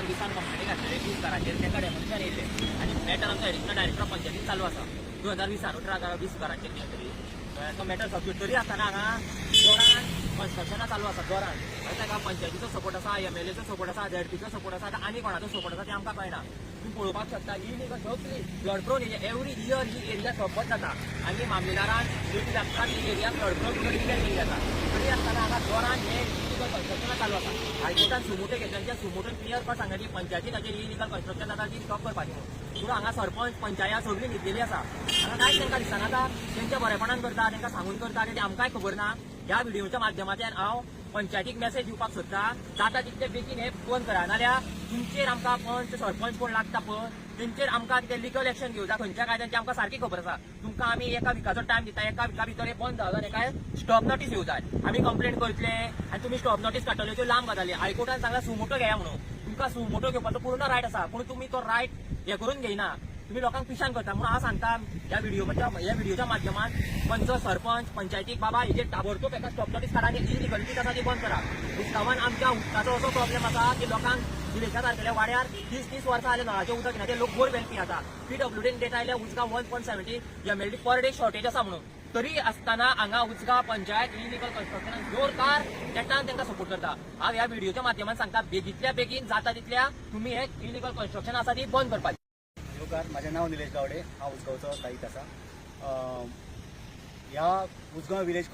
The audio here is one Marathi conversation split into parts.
2020 कंप्लेनी घातलेले 20 घरांचेर तांकां डेमोलिशन येयले आनी मॅटर आमचो एडिशनल डायरेक्टर ऑफ पंचायतीन चालू आसा 2020 18 घरांचेर कितें तरी तो मॅटर सबमिट तरी आसतना हांगा जोरान कन्स्ट्रक्शनां चालू आसा जोरान ताका पंचायतीचो सपोर्ट आसा MLAचो सपोर्ट आसा ZDPचो सपोर्ट आसा आनी कोणाचो सपोर्ट आसा तें आमकां कळना तुम्ही पळोवपाक शकता ही न्ही सगळी flood prone area every year ही एरिया सपोर्ट जाता आनी मामलेदारान ड्युटी लागता ही एरिया फ्लड प्रोन डिक्लेअर केली जाता तरी आसतना हांगा जोरान हे इलिगल कन्स्ट्रक्शनां चालू आसा हायकोर्टान सुमोटो घेतल्या सुमोटोन क्लियर कट सांगलें की पंचायतीन ताचेर इलिगल कन्स्ट्रक्शन जाता ती स्टॉप करपाची पूण हांगा सरपंच पंचायत सगळी न्हिदलेली आसा हांगा कांयच तांकां दिसना आतां तेंच्या बरेपणान करता तांकां सांगून करता आनी ते आमकांय खबर ना ह्या व्हिडिओच्या माध्यमांतल्यान हांव पंचायतीक मेसेज दिवपाक सोदता जाता तितले बेगीन हे बंद करा नाल्यार तुमचेर आमकां पंच सरपंच कोण लागता पळय तेंचेर आमकां कितें लिगल एक्शन घेवचा खंयच्या कायद्याची आमकां सारकी खबर आसा तुमकां आमी एका विकाचो टायम दिता एका विका भितर हे बंद जावं जाल्यार काय स्टॉप नोटीस येवं जाय आमी कंप्लेंट करतले आनी तुमी स्टॉप नोटीस काडटल्यो त्यो लांब गजाली हायकोर्टान सांगला सुमोटो घेया म्हणून तुमकां सुमोटो घेवपाचो पूर्ण रायट आसा पूण तुमी तो रायट हे करून घेयना तुम्ही लोकांक पिशान करता म्हणून हांव सांगता ह्या व्हिडिओच्या माध्यमात पंच सरपंच पंचायतीक बाबा हेजेर ताबडतोब एका स्टॉप नोटीस काडा आनी इलिगलिटीज आसा ती बंद करा उदकावान आमच्या उदकाचो असो प्रॉब्लेम आसा की लोकांक दिवेच्या तारखेल्या वाड्यार 30 वर्सां जाले नळाचें उदक ना ते लोक बोर वेल्पी आता PWDन डेटा आयल्या उदका 1.70 MLD पर डे शॉर्टेज आसा म्हणून तरी आसतना हांगा उजगा पंचायत इलिगल कन्स्ट्रक्शनान जोरदार नेटान तांकां सपोर्ट करता हांव ह्या व्हिडिओच्या माध्यमांत सांगता बेगींतल्या बेगीन जाता तितल्या तुमी हे इलिगल कन्स्ट्रक्शन आसा ती बंद करपाची माझे नाव निलेश गावडे हांव उसगांवचो स्थायीक आसा ह्या उसगांव विलेज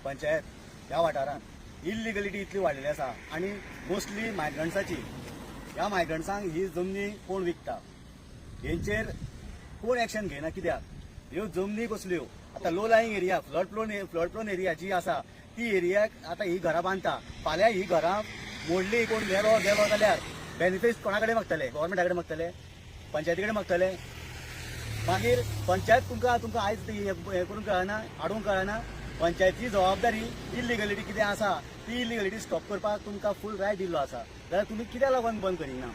पंचायत ह्या वाठारांत इल्लिगलिटी इतली वाडलेली आसा आनी मोस्टली मायग्रंट्साची ह्या मायग्रंट्सांक ही जमनी कोण विकता हेंचेर कोण एक्शन घेयना कित्याक ह्यो जमनी कसल्यो आतां low lying area flood prone area जी आसा ती एरियाक आतां ही घरां बांदता फाल्यां ही घरां मोडली कोण गेलो जाल्यार बेनिफिट्स कोणा कडेन मागतले गव्हर्मेंटा कडेन मागतले पंचायती कडेन मागतले मागीर पंचायत तुमकां आयज हे करूंक कळना हाडूंक कळना पंचायतीची जबाबदारी इल्लिगलिटी कितें आसा ती इल्लिगलिटी स्टॉप करपाक तुमकां फूल रायट दिल्लो आसा जाल्यार तुमी कित्याक लागून बंद करिना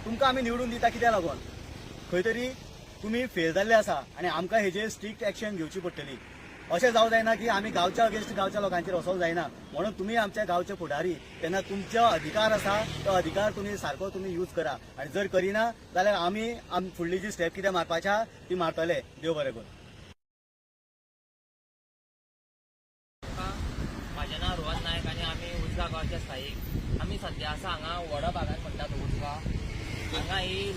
तुमकां आमी निवडून दिता कित्याक लागून खंय तरी तुमी फेल जाल्ले आसा आनी आमकां हेजेर स्ट्रिक्ट एक्शन घेवची पडटली अशें जावं जायना की आमी गांवच्या अगेन्स्ट गांवच्या लोकांचेर वचोंक जायना म्हणून तुमी आमच्या गांवचे फुडारी तेन्ना तुमचो अधिकार आसा तो अधिकार तुमी सारको यूज करा आनी जर करिना जाल्यार आमी फुडली जी स्टेप कितें मारपाच्या ती मारतले देव बरें कर म्हाजें नांव रोहन नायक आनी आमी उजगा गांवचे स्थायीक आमी सद्या आसा हांगा व्हडा भागांत म्हणटात उजगा हांगा ही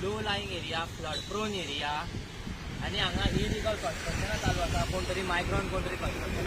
low lying area flood prone area आनी हांगा इलिगल कन्स्ट्रक्शनां चालू आसा कोण तरी मायग्रंट कोण तरी कन्स्ट्रक्शन